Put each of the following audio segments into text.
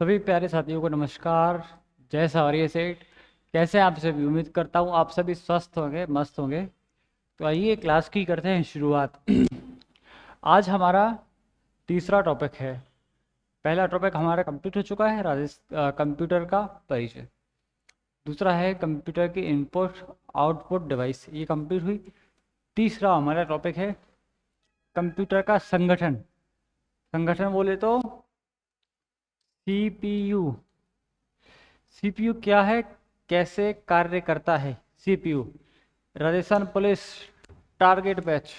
सभी प्यारे साथियों को नमस्कार। जय सवारी सेठ। कैसे हैं आप सभी? उम्मीद करता हूँ आप सभी स्वस्थ होंगे, मस्त होंगे। तो आइए क्लास की करते हैं शुरुआत। आज हमारा तीसरा टॉपिक है। पहला टॉपिक हमारा कंप्लीट हो चुका है, कंप्यूटर का परिचय। दूसरा है कंप्यूटर की इनपुट आउटपुट डिवाइस, ये कंप्लीट हुई। तीसरा हमारा टॉपिक है कंप्यूटर का संगठन। संगठन बोले तो सीपीयू। सीपीयू क्या है, कैसे कार्य करता है CPU? Rajasthan police target batch.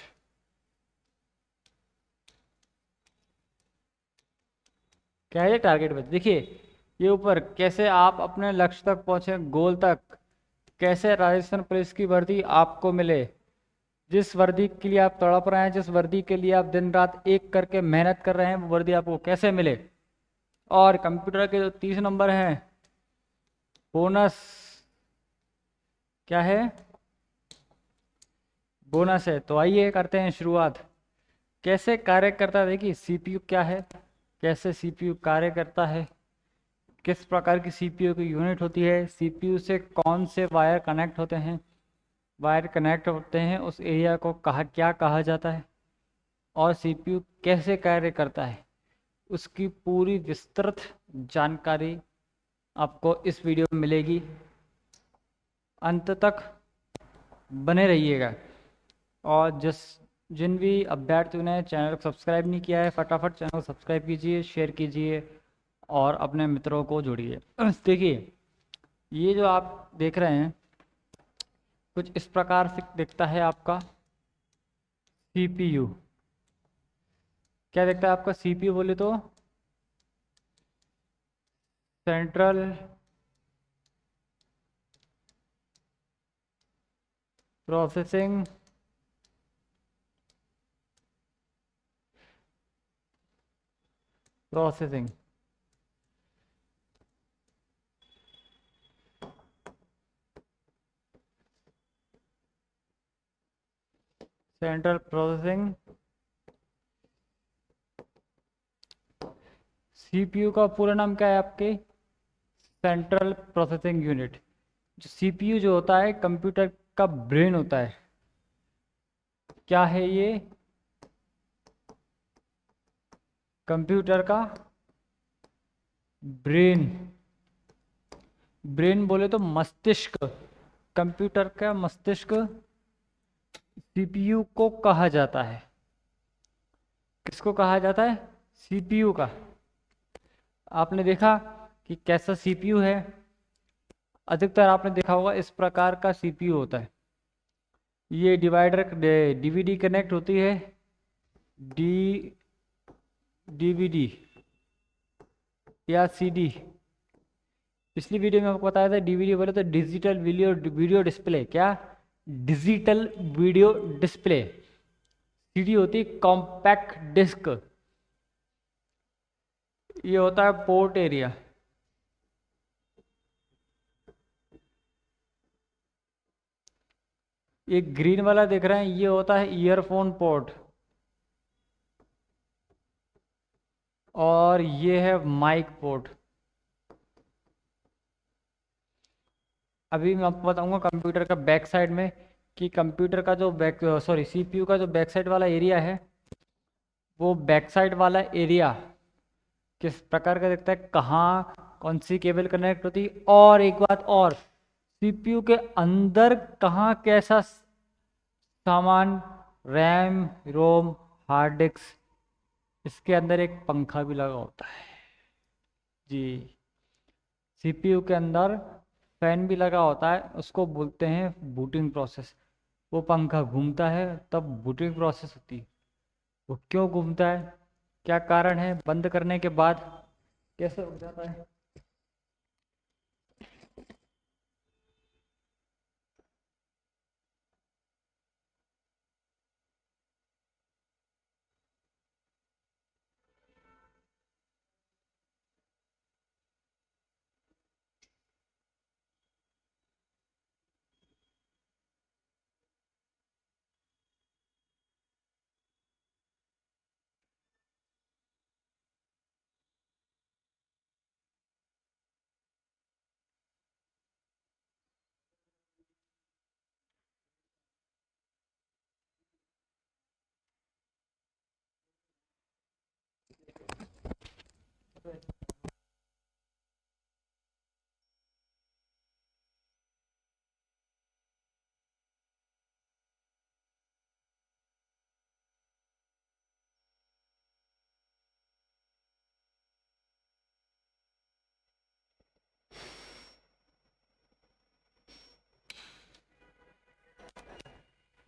क्या है ये टारगेट बैच? देखिए ये ऊपर कैसे आप अपने लक्ष्य तक पहुंचे, गोल तक। कैसे राजस्थान पुलिस की वर्दी आपको मिले, जिस वर्दी के लिए आप तड़प रहे हैं, जिस वर्दी के लिए आप दिन रात एक करके मेहनत कर रहे हैं, वो वर्दी आपको कैसे मिले। और कंप्यूटर के जो 30 नंबर हैं, बोनस क्या है? बोनस है। तो आइए करते हैं शुरुआत। कैसे कार्य करता है? देखिए सीपीयू क्या है, कैसे सीपीयू कार्य करता है, किस प्रकार की सीपीयू की यूनिट होती है, सीपीयू से कौन से वायर कनेक्ट होते हैं, वायर कनेक्ट होते हैं उस एरिया को क्या कहा जाता है, और सीपीयू कैसे कार्य करता है, उसकी पूरी विस्तृत जानकारी आपको इस वीडियो में मिलेगी। अंत तक बने रहिएगा। और जिन भी अभ्यर्थियों ने चैनल को सब्सक्राइब नहीं किया है, फटाफट चैनल को सब्सक्राइब कीजिए, शेयर कीजिए और अपने मित्रों को जोड़िए। देखिए ये जो आप देख रहे हैं कुछ इस प्रकार से दिखता है आपका सीपीयू। क्या दिखता है आपका सीपीयू बोले तो? Central processing processing central processing. CPU का पूरा नाम क्या है आपके? Central processing unit. जो सीपीयू जो होता है कंप्यूटर का ब्रेन होता है। क्या है ये? कंप्यूटर का ब्रेन। ब्रेन बोले तो मस्तिष्क। कंप्यूटर का मस्तिष्क सीपीयू को कहा जाता है। किसको कहा जाता है? सीपीयू का। आपने देखा कि कैसा सीपीयू है? अधिकतर आपने देखा होगा इस प्रकार का सीपीयू होता है। ये डिवाइडर डीवीडी कनेक्ट होती है, डी डीवीडी या सीडी। पिछली वीडियो में आपको बताया था डीवीडी बोले तो डिजिटल वीडियो वीडियो डिस्प्ले। क्या? Digital video display. सीडी होती कॉम्पैक्ट डिस्क। ये होता है पोर्ट एरिया। ये ग्रीन वाला देख रहे हैं, ये होता है ईयरफोन पोर्ट। और ये है माइक पोर्ट। अभी मैं आपको बताऊंगा कंप्यूटर का बैक साइड में कि कंप्यूटर का जो बैक सॉरी सीपीयू का जो बैक साइड वाला एरिया है, वो बैक साइड वाला एरिया किस प्रकार का दिखता है, कहाँ कौन सी केबल कनेक्ट होती है। और एक बात और, सीपीयू के अंदर कहाँ कैसा सामान, रैम, रोम, हार्ड डिस्क, इसके अंदर एक पंखा भी लगा होता है जी। सीपीयू के अंदर फैन भी लगा होता है, उसको बोलते हैं बूटिंग प्रोसेस। वो पंखा घूमता है तब बूटिंग प्रोसेस होती है। वो क्यों घूमता है, क्या कारण है, बंद करने के बाद कैसे हो जाता है?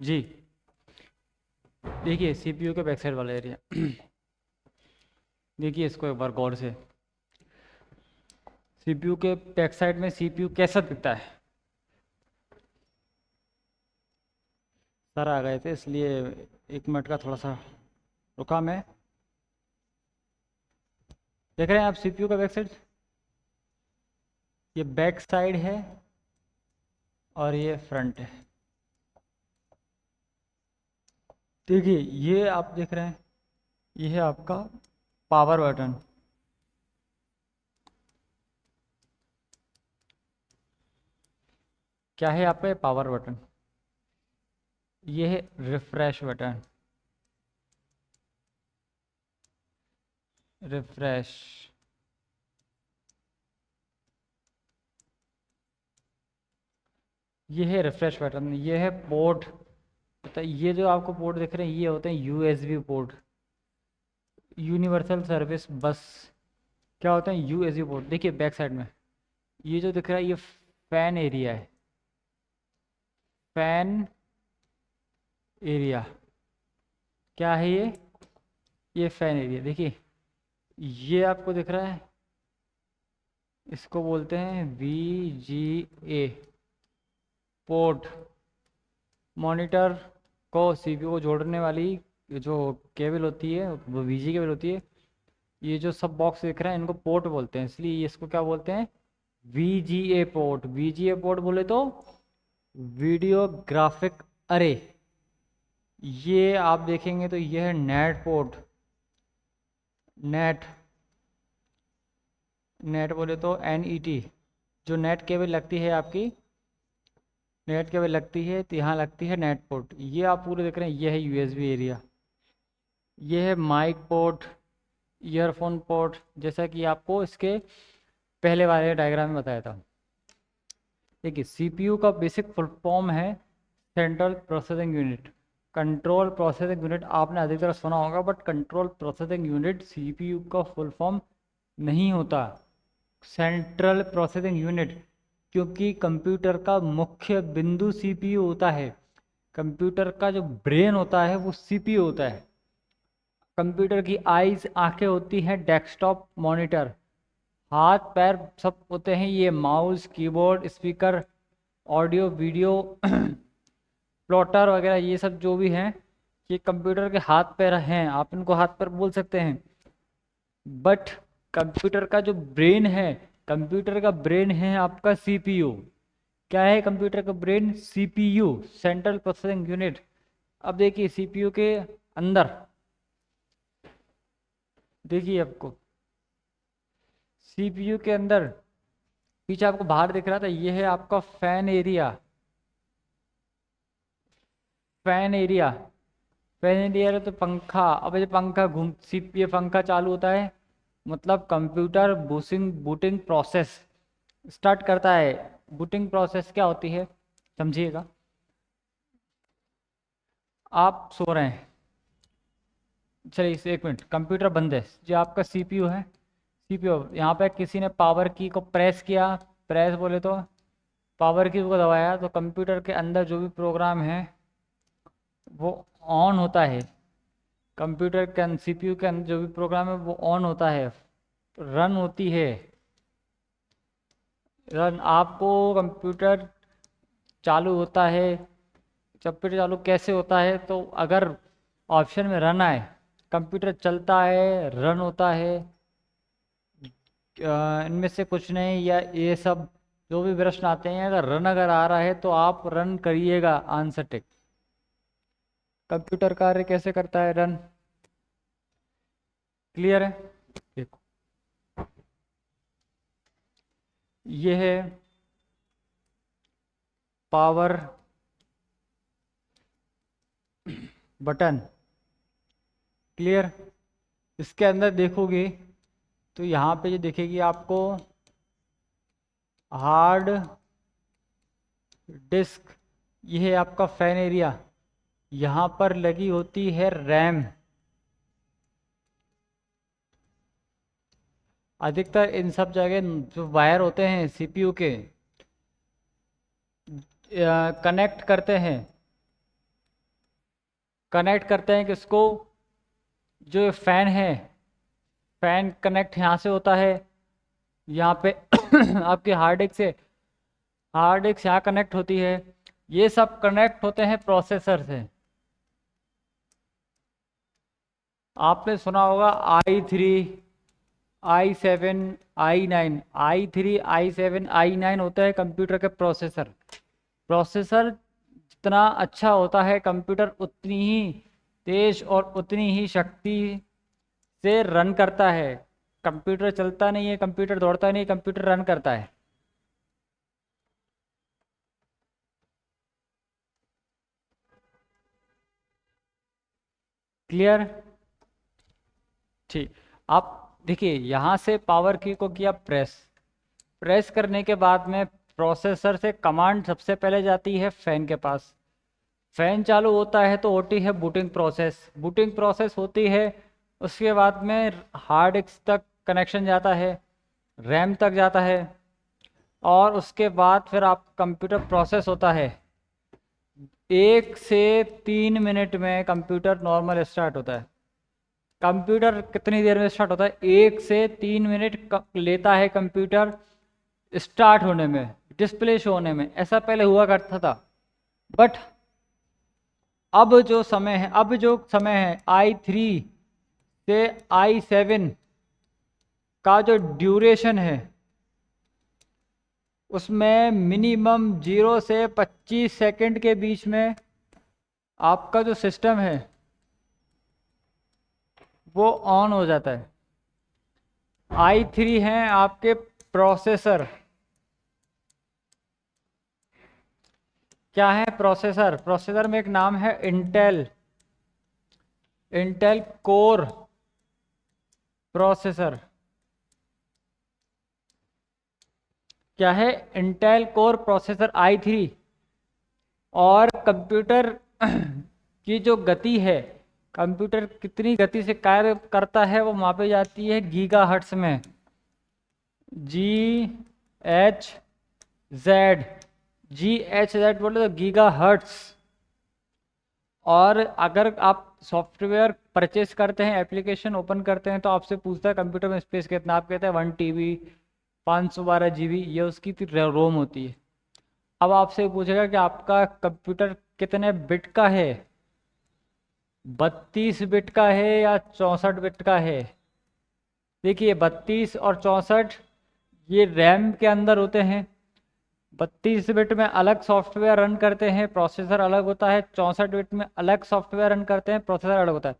जी देखिए सीपीयू के बैक साइड वाला एरिया देखिए इसको एक बार गौर से। सीपीयू के बैक साइड में सीपीयू कैसा दिखता है? सर आ गए थे इसलिए 1 मिनट का थोड़ा सा रुका मैं। देख रहे हैं आप सीपीयू का बैक साइड? ये बैक साइड है और ये फ्रंट है। देखिए ये आप देख रहे हैं, ये है आपका पावर बटन। क्या है यहाँ पे? Power button. ये है रिफ्रेश बटन। रिफ्रेश। ये है रिफ्रेश बटन। ये है पोर्ट। तो ये जो आपको पोर्ट दिख रहे हैं ये होते हैं यूएसबी पोर्ट, यूनिवर्सल सर्विस बस। क्या होता है यूएसबी पोर्ट? देखिए बैक साइड में ये जो दिख रहा है ये फैन एरिया है। फैन एरिया क्या है ये फैन एरिया। देखिए ये आपको दिख रहा है, इसको बोलते हैं VGA पोर्ट। मॉनिटर को सीपीयू को जोड़ने वाली जो केबल होती है वो VGA केबल होती है। ये जो सब बॉक्स दिख रहा है इनको पोर्ट बोलते हैं, इसलिए ये इसको क्या बोलते हैं? VGA port. VGA पोर्ट बोले तो वीडियो ग्राफिक अरे। ये आप देखेंगे तो ये है नेट पोर्ट। नेट नेट बोले तो NET। जो नेट केबल लगती है आपकी, नेट केबल लगती है तो यहाँ लगती है नेट पोर्ट। ये आप पूरे देख रहे हैं, ये है USB एरिया। ये है माइक पोर्ट, ईयरफोन पोर्ट, जैसा कि आपको इसके पहले वाले डायग्राम में बताया था। देखिए सीपीयू का बेसिक फुल फॉर्म है central processing unit. Control processing unit आपने अधिकतर सुना होगा, but control processing unit CPU का फुल फॉर्म नहीं होता। सेंट्रल प्रोसेसिंग यूनिट, क्योंकि कंप्यूटर का मुख्य बिंदु सीपीयू होता है। कंप्यूटर का जो ब्रेन होता है वो सीपीयू होता है। कंप्यूटर की आईज आंखें होती हैं डेस्कटॉप मॉनिटर। हाथ पैर सब होते हैं ये mouse keyboard speaker audio video plotter वगैरह, ये सब जो भी हैं ये कंप्यूटर के हाथ पैर हैं। आप इनको हाथ पैर बोल सकते हैं। बट कंप्यूटर का जो ब्रेन है, कंप्यूटर का ब्रेन है आपका सीपीयू। क्या है कंप्यूटर का brain? CPU, central processing unit. अब देखिए सीपीयू के अंदर, देखिए आपको सीपीयू के अंदर पीछे आपको बाहर दिख रहा था, ये है आपका fan area. Fan area, fan area तो पंखा। अब ये पंखा घूम ये पंखा चालू होता है मतलब कंप्यूटर बूटिंग प्रोसेस स्टार्ट करता है। बूटिंग प्रोसेस क्या होती है समझिएगा। आप सो रहे हैं, चलिए इसे 1 मिनट, कंप्यूटर बंद है, जो आपका सीपीयू है। सीपीयू यहाँ पे किसी ने पावर की को प्रेस किया, प्रेस बोले तो पावर की को दबाया, तो कंप्यूटर के अंदर जो भी प्रोग्राम है वो ऑन होता है। कंप्यूटर के सीपीयू के अंदर जो भी प्रोग्राम है वो ऑन होता है, रन होती है। रन आपको कंप्यूटर चालू होता है, कंप्यूटर चालू कैसे होता है? तो अगर ऑप्शन में रन आए, कंप्यूटर चलता है रन होता है, इनमें से कुछ नहीं, या ये सब जो भी प्रश्न आते हैं अगर रन अगर आ रहा है तो आप रन करिएगा, आंसर टिक। कंप्यूटर कार्य कैसे करता है? रन। क्लियर है? देखो ये है पावर बटन। क्लियर? इसके अंदर देखोगे तो यहाँ पे ये दिखेगी आपको हार्ड डिस्क। ये है आपका फैन एरिया। यहाँ पर लगी होती है रैम। अधिकतर इन सब जगह जो वायर होते हैं सीपीयू के कनेक्ट करते हैं, कनेक्ट करते हैं किसको, जो फैन है, फैन कनेक्ट यहाँ से होता है, यहाँ पे आपके हार्ड डिस्क से, हार्ड डिस्क यहाँ कनेक्ट होती है, ये सब कनेक्ट होते हैं प्रोसेसर से। आपने सुना होगा i3, i7, i9, i3, i7, i9 होता है कंप्यूटर के प्रोसेसर। प्रोसेसर जितना अच्छा होता है कंप्यूटर उतनी ही तेज और उतनी ही शक्ति से रन करता है। कंप्यूटर चलता नहीं है, कंप्यूटर दौड़ता नहीं, कंप्यूटर रन करता है। क्लियर? ठीक। आप देखिए यहाँ से पावर की को किया प्रेस, प्रेस करने के बाद में प्रोसेसर से कमांड सबसे पहले जाती है फैन के पास। फैन चालू होता है तो होती है बूटिंग प्रोसेस, बूटिंग प्रोसेस होती है, उसके बाद में हार्ड डिस्क तक कनेक्शन जाता है, रैम तक जाता है, और उसके बाद फिर आप कंप्यूटर प्रोसेस होता है। 1 से 3 मिनट में कंप्यूटर नॉर्मल स्टार्ट होता है। कंप्यूटर कितनी देर में स्टार्ट होता है? 1 से 3 मिनट लेता है कंप्यूटर स्टार्ट होने में, डिस्प्ले शो होने में। ऐसा पहले हुआ करता था, बट अब जो समय है i3 से i7 का जो ड्यूरेशन है उसमें मिनिमम 0 से 25 सेकंड के बीच में आपका जो सिस्टम है वो ऑन हो जाता है। i3 हैं आपके प्रोसेसर। क्या है प्रोसेसर? प्रोसेसर में एक नाम है इंटेल, इंटेल कोर प्रोसेसर। क्या है? Intel core processor i3। और कंप्यूटर की जो गति है, कंप्यूटर कितनी गति से कार्य करता है वो मापी जाती है गीगाहर्ट्ज में। GHz बोले तो गीगाहर्ट्ज। और अगर आप सॉफ्टवेयर परचेस करते हैं, एप्लीकेशन ओपन करते हैं, तो आपसे पूछता है कंप्यूटर में स्पेस कितना, आप कहते हैं 1 TB 512 GB, ये उसकी रोम होती है। अब आपसे पूछेगा कि आपका कंप्यूटर कितने बिट का है, 32 बिट का है या 64 बिट का है। देखिए 32 और 64 ये रैम के अंदर होते हैं। 32 बिट में अलग सॉफ्टवेयर रन करते हैं, प्रोसेसर अलग होता है। 64 बिट में अलग सॉफ्टवेयर रन करते हैं, प्रोसेसर अलग होता है।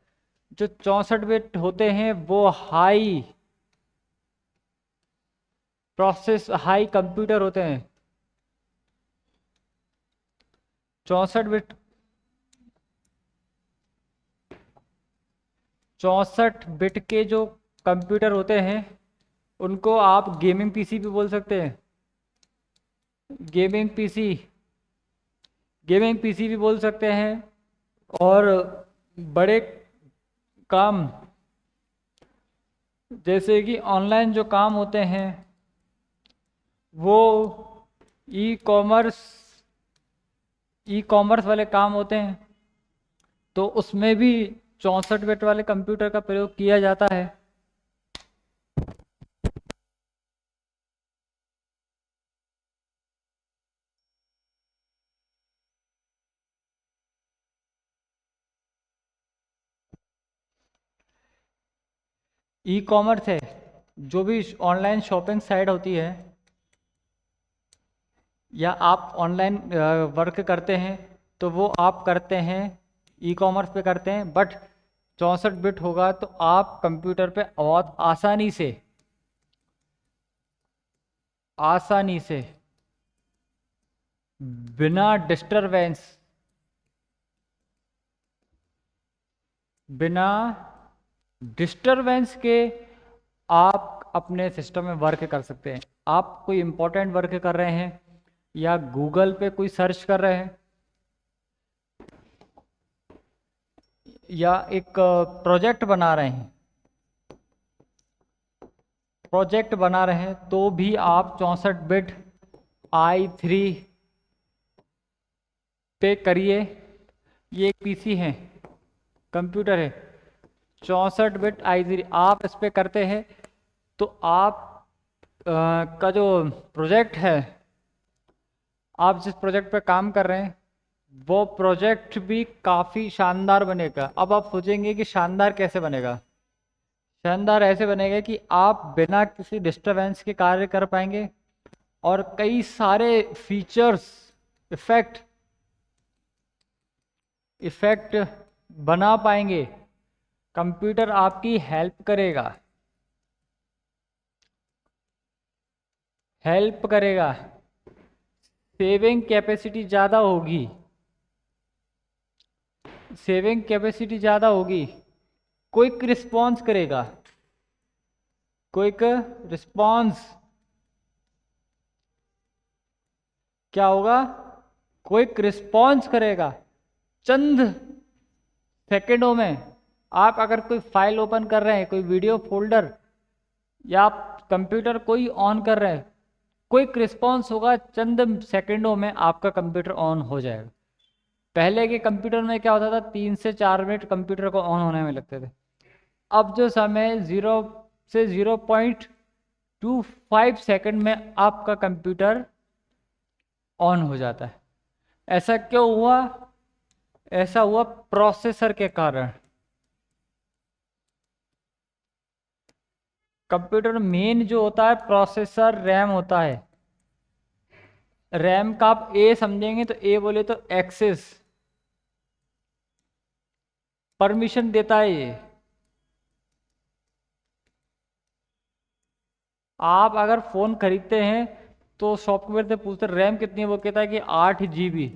जो 64 बिट होते हैं वो हाई कंप्यूटर होते हैं। 64 बिट 64 बिट के जो कंप्यूटर होते हैं उनको आप गेमिंग पीसी भी बोल सकते हैं। गेमिंग पीसी भी बोल सकते हैं। और बड़े काम जैसे कि ऑनलाइन जो काम होते हैं वो ई कॉमर्स वाले काम होते हैं, तो उसमें भी 64 बिट वाले कंप्यूटर का प्रयोग किया जाता है। ई कॉमर्स है, जो भी ऑनलाइन शॉपिंग साइट होती है, या आप ऑनलाइन वर्क करते हैं तो वो आप करते हैं ई कॉमर्स पे करते हैं। बट 64 बिट होगा तो आप कंप्यूटर पे बहुत आसानी से बिना डिस्टरबेंस के आप अपने सिस्टम में वर्क कर सकते हैं। आप कोई इंपॉर्टेंट वर्क कर रहे हैं या गूगल पे कोई सर्च कर रहे हैं या एक प्रोजेक्ट बना रहे हैं तो भी आप 64 बिट i3 पे करिए। ये एक पीसी है, कंप्यूटर है 64 बिट i3। आप इस पे करते हैं तो आप का जो प्रोजेक्ट है, आप जिस प्रोजेक्ट पे काम कर रहे हैं वो प्रोजेक्ट भी काफ़ी शानदार बनेगा। अब आप सोचेंगे कि शानदार कैसे बनेगा। शानदार ऐसे बनेगा कि आप बिना किसी डिस्टरबेंस के कार्य कर पाएंगे और कई सारे फीचर्स, इफेक्ट इफेक्ट बना पाएंगे। कंप्यूटर आपकी हेल्प करेगा। सेविंग कैपेसिटी ज़्यादा होगी, सेविंग कैपेसिटी ज़्यादा होगी। क्विक रिस्पॉन्स करेगा, क्विक रिस्पॉन्स क्या होगा? क्विक रिस्पॉन्स करेगा। चंद सेकंडों में आप अगर कोई फाइल ओपन कर रहे हैं, कोई वीडियो फोल्डर या आप कंप्यूटर कोई ऑन कर रहे हैं, क्विक रिस्पॉन्स होगा, चंद सेकंडों में आपका कंप्यूटर ऑन हो जाएगा। पहले के कंप्यूटर में क्या होता था, 3 से 4 मिनट कंप्यूटर को ऑन होने में लगते थे। अब जो समय 0 से 0.25 सेकंड में आपका कंप्यूटर ऑन हो जाता है। ऐसा क्यों हुआ? ऐसा हुआ प्रोसेसर के कारण। कंप्यूटर मेन जो होता है प्रोसेसर, रैम होता है। रैम का आप ए समझेंगे तो ए बोले तो एक्सेस, परमिशन देता है ये। आप अगर फ़ोन खरीदते हैं तो सॉफ्टवेयर से पूछते रैम कितनी है, वो कहता है कि 8 GB।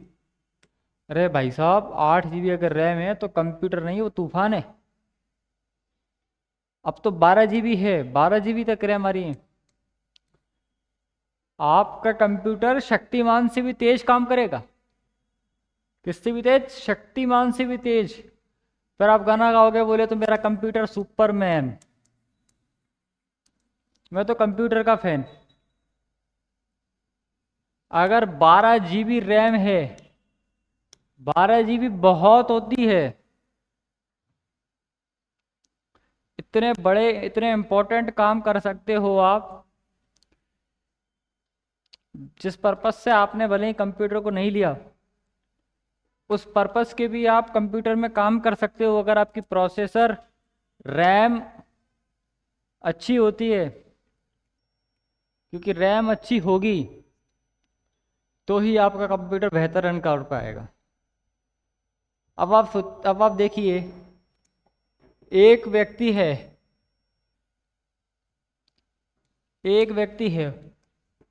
अरे भाई साहब, 8 GB अगर रैम है तो कंप्यूटर नहीं, वो तूफान है। अब तो 12 GB है, 12 GB तक रैम आ रही है। आपका कंप्यूटर शक्तिमान से भी तेज काम करेगा। किससे भी तेज? शक्तिमान से भी तेज। फिर आप गाना गाओगे, बोले तो मेरा कंप्यूटर सुपरमैन। मैं तो कंप्यूटर का फैन। अगर 12 GB रैम है, 12 GB बहुत होती है। इतने बड़े, इतने इंपॉर्टेंट काम कर सकते हो आप। जिस पर्पज से आपने भले ही कंप्यूटर को नहीं लिया, उस पर्पस के भी आप कंप्यूटर में काम कर सकते हो अगर आपकी प्रोसेसर, रैम अच्छी होती है। क्योंकि रैम अच्छी होगी तो ही आपका कंप्यूटर बेहतर रन कर पाएगा। अब आप देखिए, एक व्यक्ति है, एक व्यक्ति है,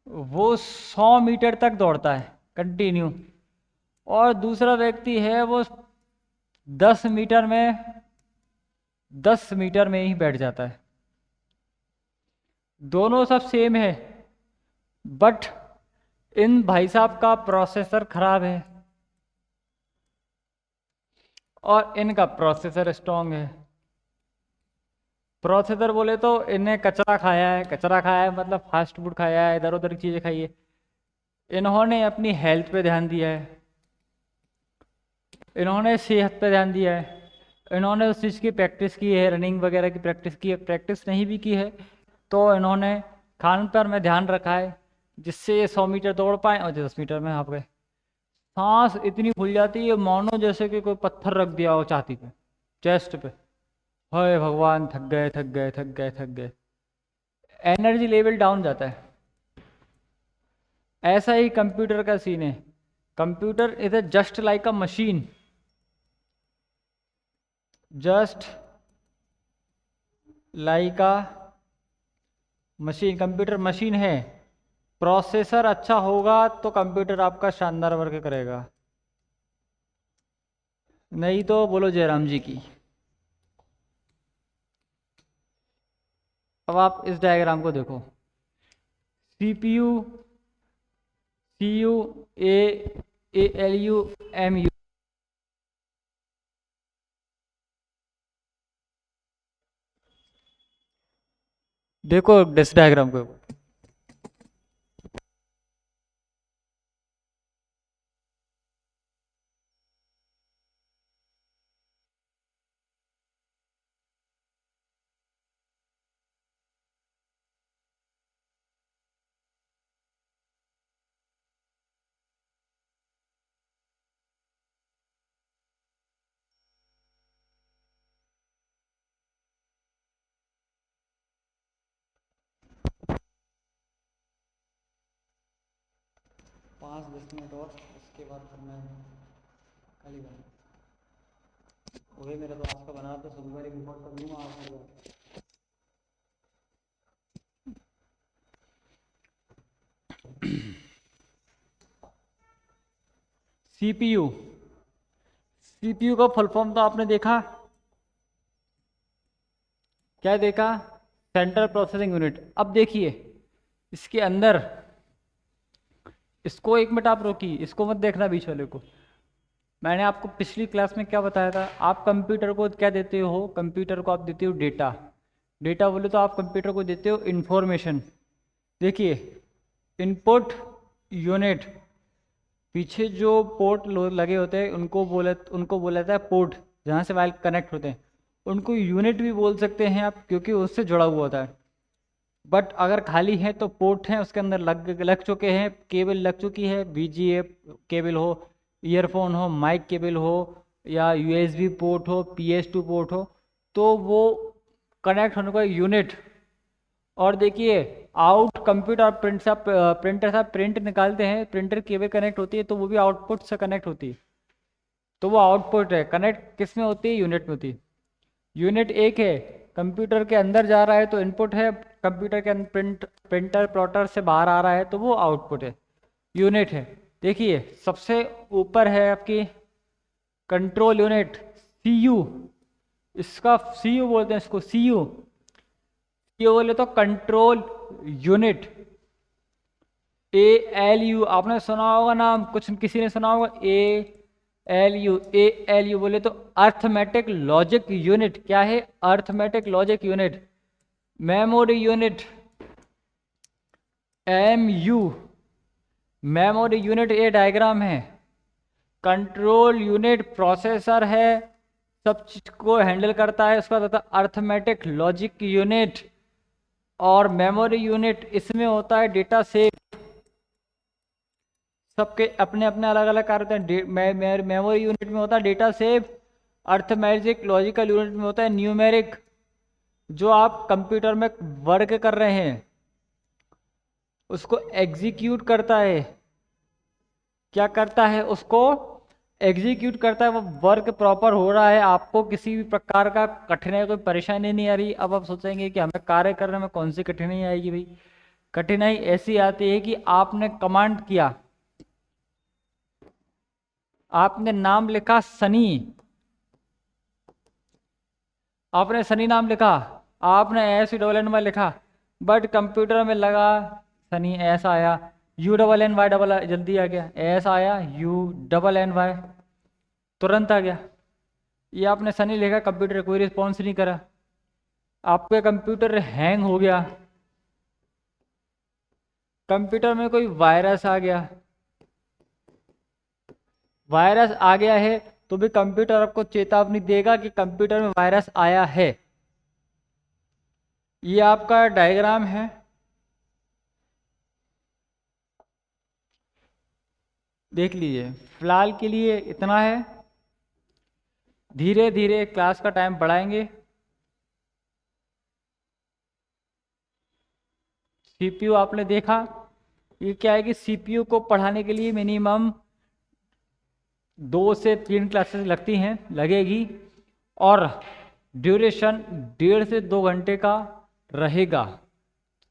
वो 100 मीटर तक दौड़ता है कंटिन्यू, और दूसरा व्यक्ति है वो 10 मीटर में 10 मीटर में ही बैठ जाता है। दोनों सब सेम है, बट इन भाई साहब का प्रोसेसर खराब है और इनका प्रोसेसर स्ट्रांग है। प्रोसेसर बोले तो इन्हें कचरा खाया है, कचरा खाया है मतलब फास्ट फूड खाया है, इधर उधर की चीज़ें खाई है। इन्होंने अपनी हेल्थ पे ध्यान दिया है, इन्होंने सेहत पे ध्यान दिया है, इन्होंने उस चीज़ की प्रैक्टिस की है, रनिंग वगैरह की प्रैक्टिस की है। प्रैक्टिस नहीं भी की है तो इन्होंने खान पान में ध्यान रखा है, जिससे ये 100 मीटर दौड़ पाए और 10 मीटर में आप गए। सांस इतनी फूल जाती है मानो जैसे कि कोई पत्थर रख दिया हो छाती पे, चेस्ट पे। हाय भगवान, थक गए थक गए थक गए थक गए, एनर्जी लेवल डाउन जाता है। ऐसा ही कंप्यूटर का सीन है। Computer is just like a machine, just like a machine. Computer machine है। प्रोसेसर अच्छा होगा तो कंप्यूटर आपका शानदार वर्क करेगा, नहीं तो बोलो जयराम जी की। अब आप इस डायग्राम को देखो, CPU, CU, A L U, M U. देखो इस डायग्राम को, 5-10 मिनट और, उसके बाद फिर मैं खाली बना वही मेरा तो आज का बना तो सुबह वाली रिपोर्ट कर लूँगा आपको। सीपीयू, सीपीयू का फुल फॉर्म तो आपने देखा, क्या देखा? Central processing unit. अब देखिए इसके अंदर, इसको एक मिनट आप रोकिए, इसको मत देखना बीच वाले को। मैंने आपको पिछली क्लास में क्या बताया था? आप कंप्यूटर को क्या देते हो? कंप्यूटर को आप देते हो डेटा। डेटा बोले तो आप कंप्यूटर को देते हो इंफॉर्मेशन। देखिए इनपुट यूनिट, पीछे जो पोर्ट लगे होते हैं उनको बोला जाता है पोर्ट, जहाँ से वायर कनेक्ट होते हैं। उनको यूनिट भी बोल सकते हैं आप, क्योंकि उससे जुड़ा हुआ होता है। बट अगर खाली है तो पोर्ट हैं, उसके अंदर लग चुके हैं, केबल लग चुकी है, बीजीए केबल हो, ईयरफोन हो, माइक केबल हो, या यूएसबी पोर्ट हो, PS2 पोर्ट हो, तो वो कनेक्ट होने का यूनिट। और देखिए आउट कंप्यूटर प्रिंटर से प्रिंट निकालते हैं, प्रिंटर केबल कनेक्ट होती है तो वो भी आउटपुट से कनेक्ट होती है, तो वो आउटपुट है। कनेक्ट किस में होती है? यूनिट में होती है। यूनिट एक है, कंप्यूटर के अंदर जा रहा है तो इनपुट है, कंप्यूटर के प्रिंटर प्लॉटर से बाहर आ रहा है तो वो आउटपुट है, यूनिट है। देखिए सबसे ऊपर है आपकी कंट्रोल यूनिट, सीयू, इसका सीयू बोलते हैं, इसको सीयू। ये बोले तो कंट्रोल यूनिट। ALU आपने सुना होगा नाम, कुछ किसी ने सुना होगा ALU। ALU बोले तो अर्थमेटिक लॉजिक यूनिट। क्या है? Arithmetic logic unit. Memory unit MU, memory unit ये डायग्राम है। कंट्रोल यूनिट प्रोसेसर है, सब चीज को हैंडल करता है, उसका होता है अर्थमेटिक लॉजिक यूनिट। और मेमोरी यूनिट इसमें होता है डेटा सेव। सबके अपने अपने अलग अलग कार्य होते हैं। मेमोरी यूनिट में होता है data save, arithmetic logical unit में होता है न्यूमेरिक। जो आप कंप्यूटर में वर्क कर रहे हैं उसको एग्जीक्यूट करता है। क्या करता है? उसको एग्जीक्यूट करता है। वो वर्क प्रॉपर हो रहा है, आपको किसी भी प्रकार का कठिनाई, कोई परेशानी नहीं आ रही। अब आप सोचेंगे कि हमें कार्य करने में कौन सी कठिनाई आएगी? भाई कठिनाई ऐसी आती है कि आपने कमांड किया, आपने नाम लिखा सनी, आपने सनी नाम लिखा, आपने SUNY लिखा, बट कंप्यूटर में लगा सनी ऐसा आया, UNNY डबल जल्दी आ गया, ऐसा आया UNNY तुरंत आ गया। ये आपने सनी लिखा, कंप्यूटर कोई रिस्पॉन्स नहीं करा, आपके कंप्यूटर हैंग हो गया, कंप्यूटर में कोई वायरस आ गया। वायरस आ गया है तो भी कंप्यूटर आपको चेतावनी देगा कि कंप्यूटर में वायरस आया है। ये आपका डायग्राम है। देख लीजिए, फिलहाल के लिए इतना है, धीरे धीरे क्लास का टाइम बढ़ाएंगे। CPU आपने देखा, ये क्या है कि CPU को पढ़ाने के लिए मिनिमम 2 से 3 क्लासेस लगती हैं, लगेगी, और ड्यूरेशन 1.5 से 2 घंटे का रहेगा।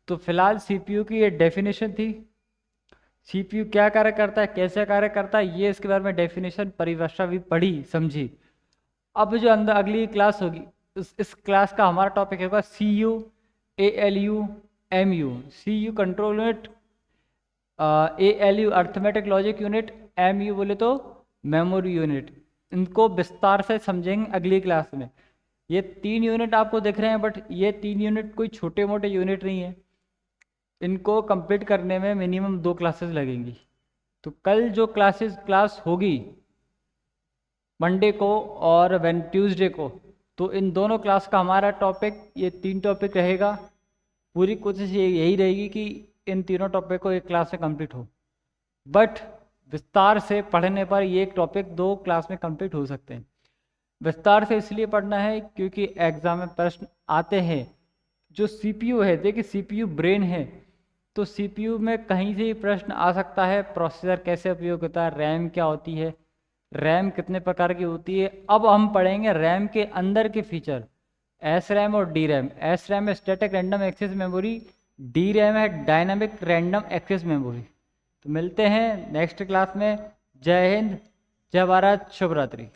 तो फिलहाल CPU की ये डेफिनेशन थी। CPU क्या कार्य करता है, कैसे कार्य करता है, ये इसके बारे में डेफिनेशन परिभाषा भी पढ़ी समझी। अब जो अंदर अगली क्लास होगी, इस क्लास का हमारा टॉपिक होगा CU, ALU, MU। CU control unit, ALU arithmetic logic unit, MU बोले तो मेमोरी यूनिट। इनको विस्तार से समझेंगे अगली क्लास में। ये 3 यूनिट आपको दिख रहे हैं, बट ये 3 यूनिट कोई छोटे मोटे यूनिट नहीं है। इनको कंप्लीट करने में मिनिमम 2 क्लासेस लगेंगी। तो कल जो क्लास होगी मंडे को और ट्यूसडे को, तो इन दोनों क्लास का हमारा टॉपिक, ये 3 टॉपिक रहेगा। पूरी कोशिश यही रहेगी कि इन तीनों टॉपिक को एक क्लास में कंप्लीट हो, बट विस्तार से पढ़ने पर ये एक टॉपिक 2 क्लास में कंप्लीट हो सकते हैं। विस्तार से इसलिए पढ़ना है क्योंकि एग्जाम में प्रश्न आते हैं। जो CPU है, देखिए CPU ब्रेन है, तो सीपीयू में कहीं से भी प्रश्न आ सकता है, प्रोसेसर कैसे उपयोग होता है, रैम क्या होती है, रैम कितने प्रकार की होती है। अब हम पढ़ेंगे रैम के अंदर के फीचर, एस रैम और डी रैम। एस रैम है static random access memory, D RAM है डायनामिक रैंडम एक्सेस मेमोरी। तो मिलते हैं नेक्स्ट क्लास में। जय हिंद, जय भारत, शुभ रात्रि।